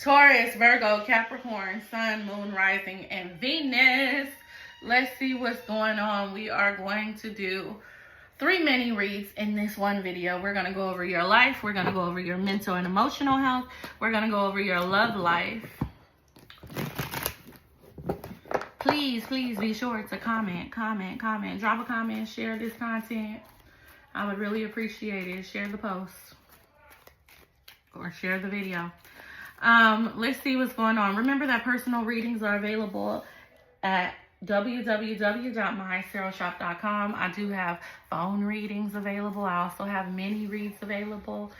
Taurus, Virgo, Capricorn, Sun, Moon, Rising, and Venus. Let's see what's going on. We are going to do 3 mini reads in this one video. We're going to go over your life. We're going to go over your mental and emotional health. We're going to go over your love life. Please be sure to comment. Drop a comment, share this content. I would really appreciate it. Share the post or share the video. Let's see what's going on. Remember that personal readings are available at www.myeisha.com. I do have phone readings available. I also have mini reads available.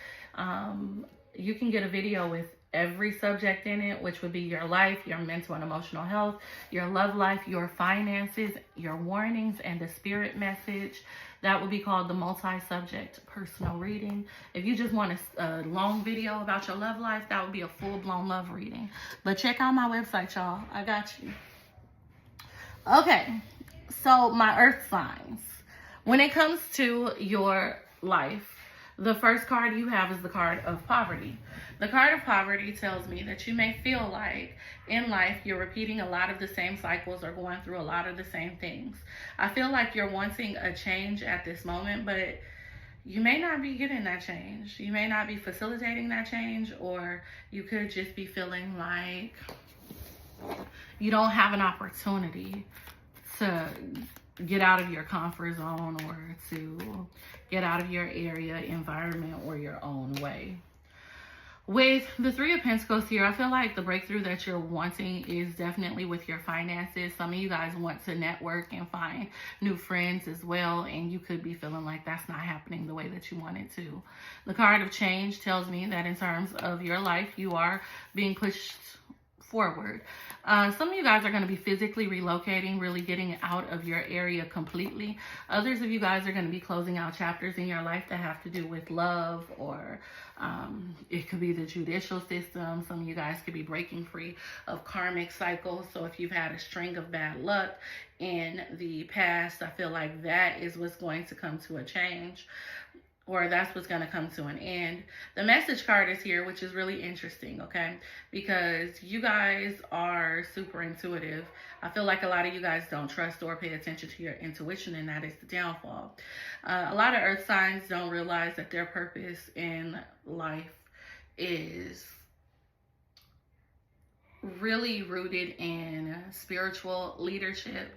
You can get a video with every subject in it, which would be your life, your mental and emotional health, your love life, your finances, your warnings, and the spirit message. That would be called the multi-subject personal reading. If you just want a long video about your love life, that would be a full-blown love reading. But check out my website, y'all. I got you. Okay, so my earth signs. When it comes to your life, the first card you have is the card of poverty. The card of poverty tells me that you may feel like in life you're repeating a lot of the same cycles or going through a lot of the same things. I feel like you're wanting a change at this moment, but you may not be getting that change. You may not be facilitating that change, or you could just be feeling like you don't have an opportunity to get out of your comfort zone or to get out of your area, environment, or your own way. With the Three of Pentacles here, I feel like the breakthrough that you're wanting is definitely with your finances. Some of you guys want to network and find new friends as well, and you could be feeling like that's not happening the way that you want it to. The card of change tells me that in terms of your life, you are being pushed forward. Some of you guys are going to be physically relocating, really getting out of your area completely. Others of you guys are going to be closing out chapters in your life that have to do with love, or it could be the judicial system. Some of you guys could be breaking free of karmic cycles. So if you've had a string of bad luck in the past, I feel like that is what's going to come to a change, or that's what's going to come to an end. The message card is here, which is really interesting, okay? Because you guys are super intuitive. I feel like a lot of you guys don't trust or pay attention to your intuition, and that is the downfall. A lot of earth signs don't realize that their purpose in life is really rooted in spiritual leadership.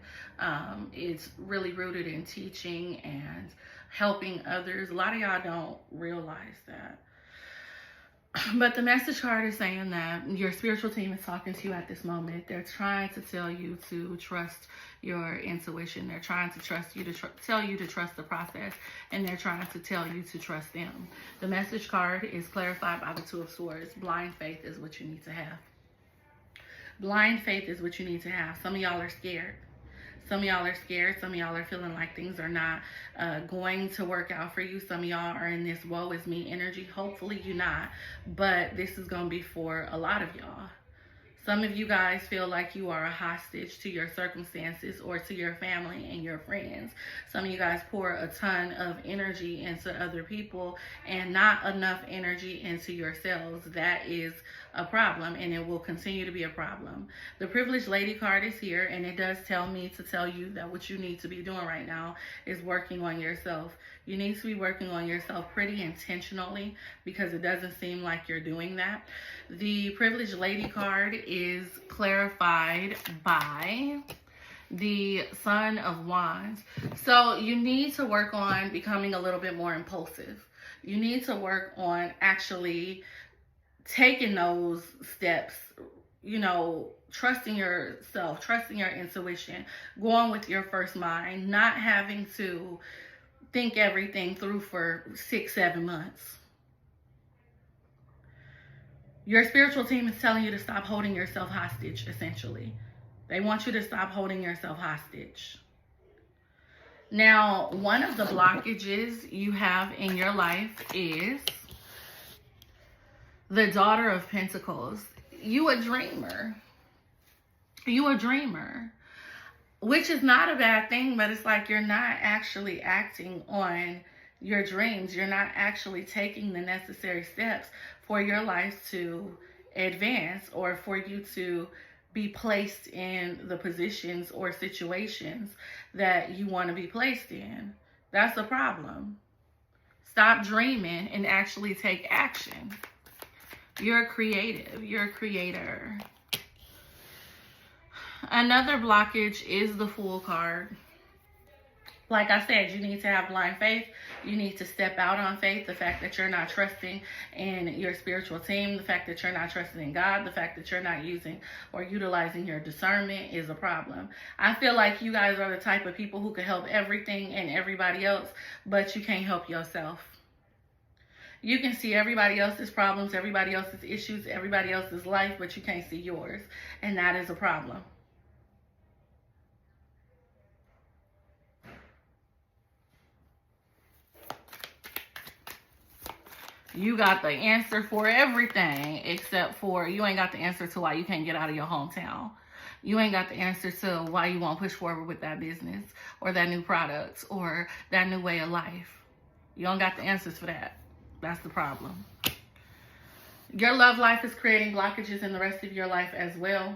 It's really rooted in teaching and helping others. A lot of y'all don't realize that. But the message card is saying that your spiritual team is talking to you at this moment. They're trying to tell you to trust your intuition. They're trying to trust you, to tell you to trust the process, and they're trying to tell you to trust them. The message card is clarified by the Two of Swords. Blind faith is what you need to have. Blind faith is what you need to have. Some of y'all are scared. Some of y'all are scared. Some of y'all are feeling like things are not going to work out for you. Some of y'all are in this woe is me energy. Hopefully you're not, but this is going to be for a lot of y'all. Some of you guys feel like you are a hostage to your circumstances or to your family and your friends. Some of you guys pour a ton of energy into other people and not enough energy into yourselves. That is a problem, and it will continue to be a problem. The Privileged Lady card is here, and it does tell me to tell you that what you need to be doing right now is working on yourself. You need to be working on yourself pretty intentionally, because it doesn't seem like you're doing that. The Privileged Lady card is clarified by the Son of Wands. So you need to work on becoming a little bit more impulsive. You need to work on actually taking those steps, you know, trusting yourself, trusting your intuition, going with your first mind, not having to think everything through for 6-7 months. Your spiritual team is telling you to stop holding yourself hostage, essentially. They want you to stop holding yourself hostage. Now, one of the blockages you have in your life is the Daughter of Pentacles. You a dreamer. You a dreamer. Which is not a bad thing, but it's like you're not actually acting on your dreams. You're not actually taking the necessary steps for your life to advance or for you to be placed in the positions or situations that you want to be placed in. That's the problem. Stop dreaming and actually take action. You're creative. You're a creator. Another blockage is the Fool card. Like I said, you need to have blind faith. You need to step out on faith. The fact that you're not trusting in your spiritual team, the fact that you're not trusting in God, the fact that you're not using or utilizing your discernment is a problem. I feel like you guys are the type of people who can help everything and everybody else, but you can't help yourself. You can see everybody else's problems, everybody else's issues, everybody else's life, but you can't see yours. And that is a problem. You got the answer for everything, except for you ain't got the answer to why you can't get out of your hometown. You ain't got the answer to why you won't push forward with that business or that new product or that new way of life. You don't got the answers for that. That's the problem. Your love life is creating blockages in the rest of your life as well.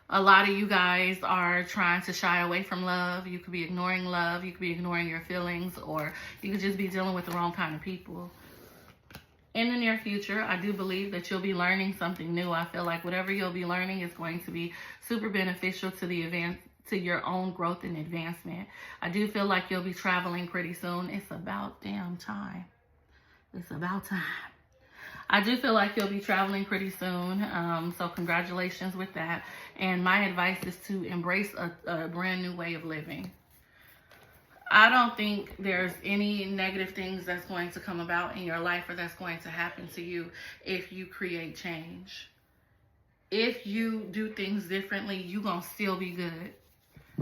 A lot of you guys are trying to shy away from love. You could be ignoring love. You could be ignoring your feelings, or you could just be dealing with the wrong kind of people. In the near future, I do believe that you'll be learning something new. I feel like whatever you'll be learning is going to be super beneficial to your own growth and advancement. I do feel like you'll be traveling pretty soon. It's about damn time. It's about time. I do feel like you'll be traveling pretty soon, so congratulations with that. And my advice is to embrace a brand new way of living. I don't think there's any negative things that's going to come about in your life or that's going to happen to you if you create change. If you do things differently, you're going to still be good.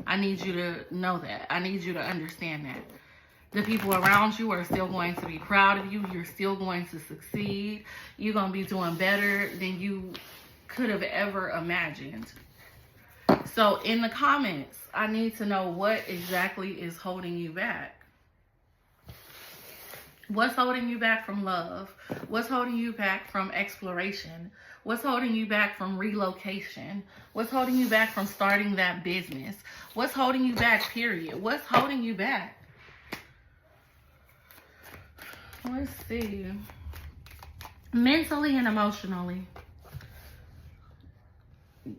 I need you to know that. I need you to understand that. The people around you are still going to be proud of you. You're still going to succeed. You're going to be doing better than you could have ever imagined. So in the comments, I need to know what exactly is holding you back. What's holding you back from love? What's holding you back from exploration? What's holding you back from relocation? What's holding you back from starting that business? What's holding you back, period? What's holding you back? Let's see. Mentally and emotionally.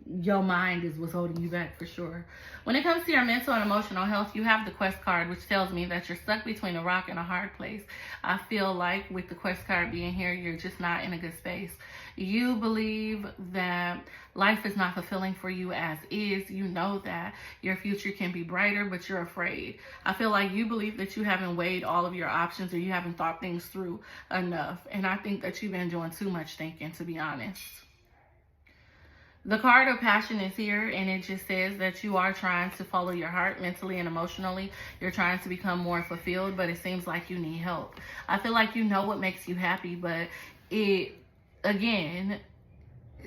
Your mind is what's holding you back for sure. When it comes to your mental and emotional health, you have the Quest card, which tells me that you're stuck between a rock and a hard place. I feel like with the Quest card being here, you're just not in a good space. You believe that life is not fulfilling for you as is. You know that your future can be brighter, but you're afraid. I feel like you believe that you haven't weighed all of your options or you haven't thought things through enough. And I think that you've been doing too much thinking, to be honest. The card of passion is here, and it just says that you are trying to follow your heart mentally and emotionally. You're trying to become more fulfilled, but it seems like you need help. I feel like you know what makes you happy, but it, again,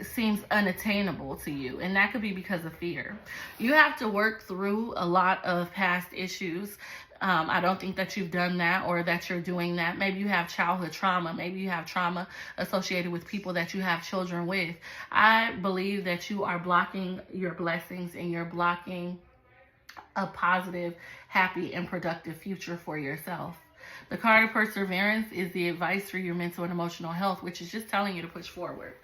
seems unattainable to you, and that could be because of fear. You have to work through a lot of past issues. I don't think that you've done that or that you're doing that. Maybe you have childhood trauma. Maybe you have trauma associated with people that you have children with. I believe that you are blocking your blessings and you're blocking a positive, happy, and productive future for yourself. The card of perseverance is the advice for your mental and emotional health, which is just telling you to push forward.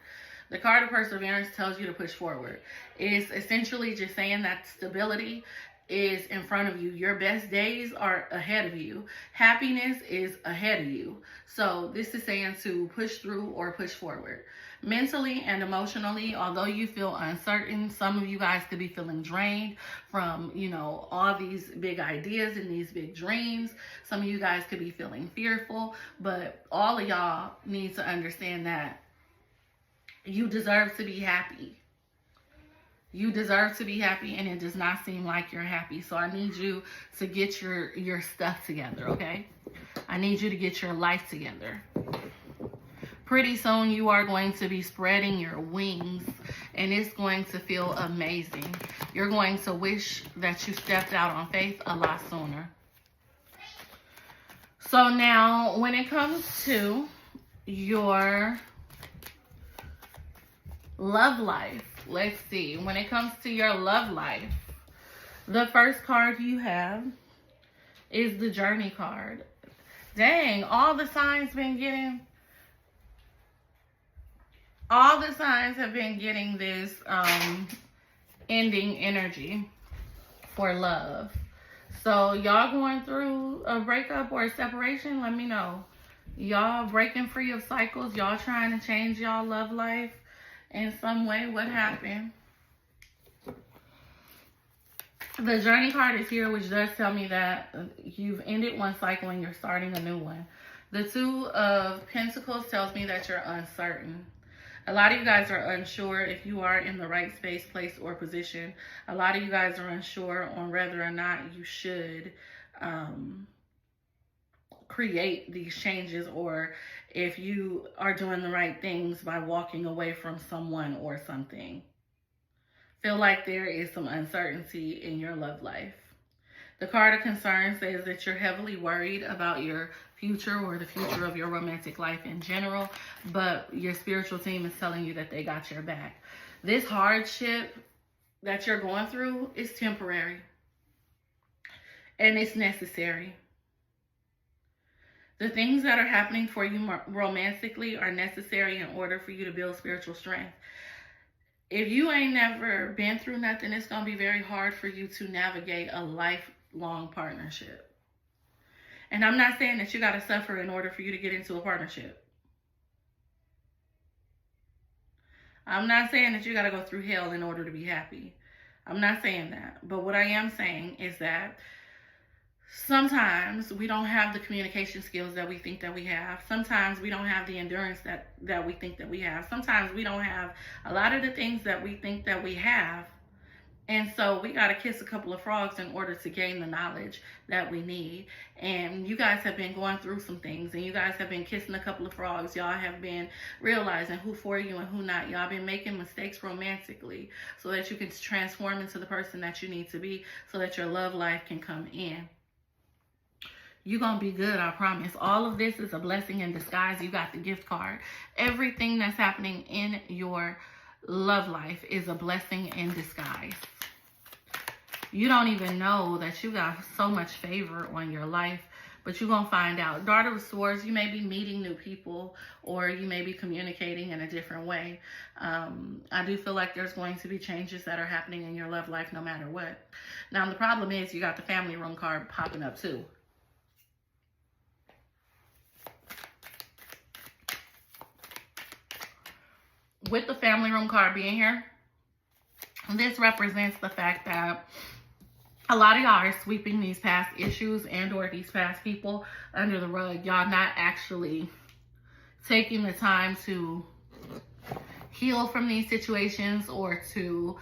The card of perseverance tells you to push forward. It's essentially just saying that stability is in front of you. Your best days are ahead of you. Happiness is ahead of you. So this is saying to push through or push forward. Mentally and emotionally, although you feel uncertain, some of you guys could be feeling drained from, all these big ideas and these big dreams. Some of you guys could be feeling fearful, but all of y'all need to understand that you deserve to be happy. You deserve to be happy, and it does not seem like you're happy. So I need you to get your stuff together, okay? I need you to get your life together. Pretty soon you are going to be spreading your wings, and it's going to feel amazing. You're going to wish that you stepped out on faith a lot sooner. So now, when it comes to your Love life. Let's see. When it comes to your love life, the first card you have is the Journey card. Dang, all the signs have been getting this ending energy for love. So y'all going through a breakup or a separation, let me know. Y'all breaking free of cycles, y'all trying to change y'all love life in some way. What happened? The Journey card is here, which does tell me that you've ended one cycle and you're starting a new one. The Two of Pentacles tells me that you're uncertain. A lot of you guys are unsure if you are in the right space, place, or position. A lot of you guys are unsure on whether or not you should create these changes, or if you are doing the right things by walking away from someone or something. Feel like there is some uncertainty in your love life. The card of concern says that you're heavily worried about your future or the future of your romantic life in general, but your spiritual team is telling you that they got your back. This hardship that you're going through is temporary and it's necessary. The things that are happening for you romantically are necessary in order for you to build spiritual strength. If you ain't never been through nothing, it's going to be very hard for you to navigate a lifelong partnership. And I'm not saying that you got to suffer in order for you to get into a partnership. I'm not saying that you got to go through hell in order to be happy. I'm not saying that. But what I am saying is that sometimes we don't have the communication skills that we think that we have. Sometimes we don't have the endurance that we think that we have. Sometimes we don't have a lot of the things that we think that we have. And so we got to kiss a couple of frogs in order to gain the knowledge that we need. And you guys have been going through some things, and you guys have been kissing a couple of frogs. Y'all have been realizing who for you and who not. Y'all been making mistakes romantically so that you can transform into the person that you need to be, so that your love life can come in. You're going to be good, I promise. All of this is a blessing in disguise. You got the gift card. Everything that's happening in your love life is a blessing in disguise. You don't even know that you got so much favor on your life, but you're going to find out. Daughter of Swords, you may be meeting new people, or you may be communicating in a different way. I do feel like there's going to be changes that are happening in your love life no matter what. Now, the problem is you got the family room card popping up too. With the family room card being here, this represents the fact that a lot of y'all are sweeping these past issues and or these past people under the rug. Y'all not actually taking the time to heal from these situations, or to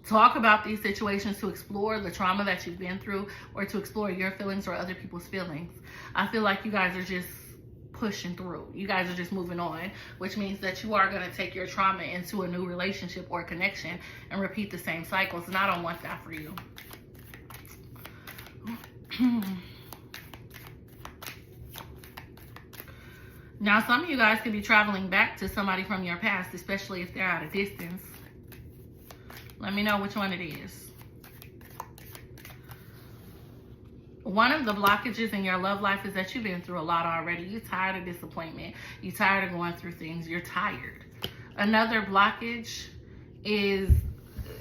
talk about these situations, to explore the trauma that you've been through, or to explore your feelings or other people's feelings. I feel like you guys are just pushing through. You guys are just moving on, which means that you are going to take your trauma into a new relationship or connection and repeat the same cycles, and I don't want that for you. Now, some of you guys could be traveling back to somebody from your past, especially if they're at a distance. Let me know which one it is. One of the blockages in your love life is that you've been through a lot already. You're tired of disappointment. You're tired of going through things. You're tired. Another blockage is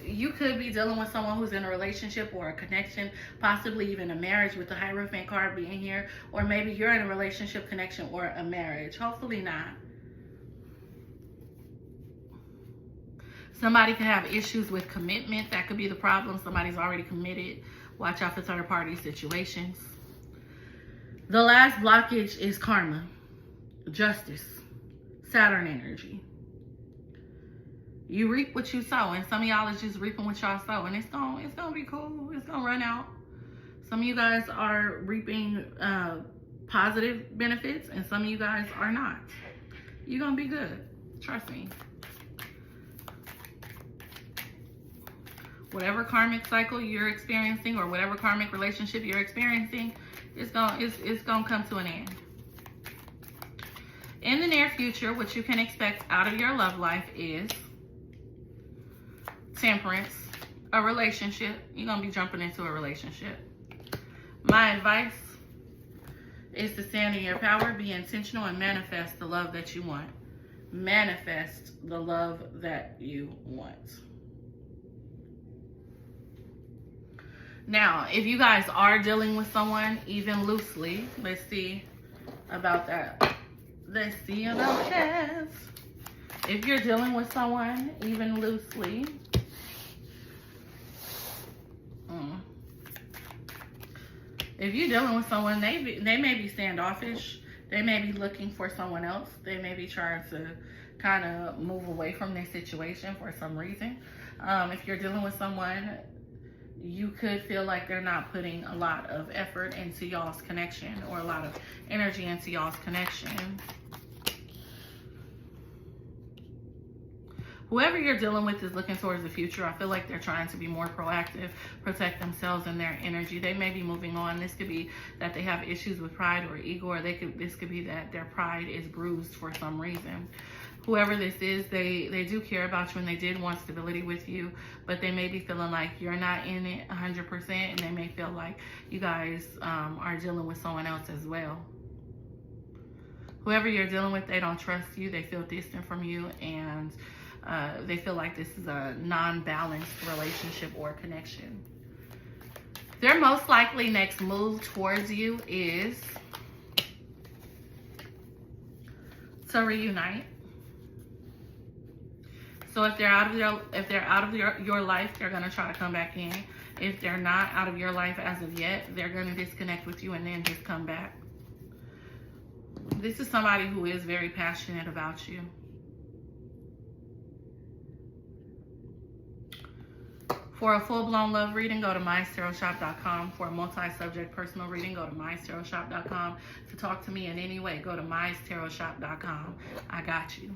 you could be dealing with someone who's in a relationship or a connection, possibly even a marriage, with the Hierophant card being here. Or maybe you're in a relationship, connection, or a marriage. Hopefully not. Somebody could have issues with commitment. That could be the problem. Somebody's already committed. Watch out for third-party situations. The last blockage is karma, justice, Saturn energy. You reap what you sow, and some of y'all is just reaping what y'all sow, and it's gonna be cool. It's gonna run out. Some of you guys are reaping positive benefits, and some of you guys are not. You're gonna be good. Trust me. Whatever karmic cycle you're experiencing, or whatever karmic relationship you're experiencing, it's gonna come to an end. In the near future, what you can expect out of your love life is Temperance, a relationship. You're going to be jumping into a relationship. My advice is to stand in your power, be intentional, and manifest the love that you want. Manifest the love that you want. Now, if you guys are dealing with someone, even loosely, let's see about that. Let's see about that. If you're dealing with someone, even loosely, if you're dealing with someone, they may be standoffish. They may be looking for someone else. They may be trying to kind of move away from their situation for some reason. If you're dealing with someone, you could feel like they're not putting a lot of effort into y'all's connection, or a lot of energy into y'all's connection. Whoever you're dealing with is looking towards the future. I feel like they're trying to be more proactive, protect themselves and their energy. They may be moving on. This could be that they have issues with pride or ego, or this could be that their pride is bruised for some reason. Whoever this is, they do care about you, and they did want stability with you, but they may be feeling like you're not in it 100%, and they may feel like you guys are dealing with someone else as well. Whoever you're dealing with, they don't trust you. They feel distant from you, and they feel like this is a non-balanced relationship or connection. Their most likely next move towards you is to reunite. So if they're out of your life, they're gonna try to come back in. If they're not out of your life as of yet, they're gonna disconnect with you and then just come back. This is somebody who is very passionate about you. For a full-blown love reading, go to MyeishaTarotShop.com. For a multi-subject personal reading, go to MyeishaTarotShop.com. To talk to me in any way, go to MyeishaTarotShop.com. I got you.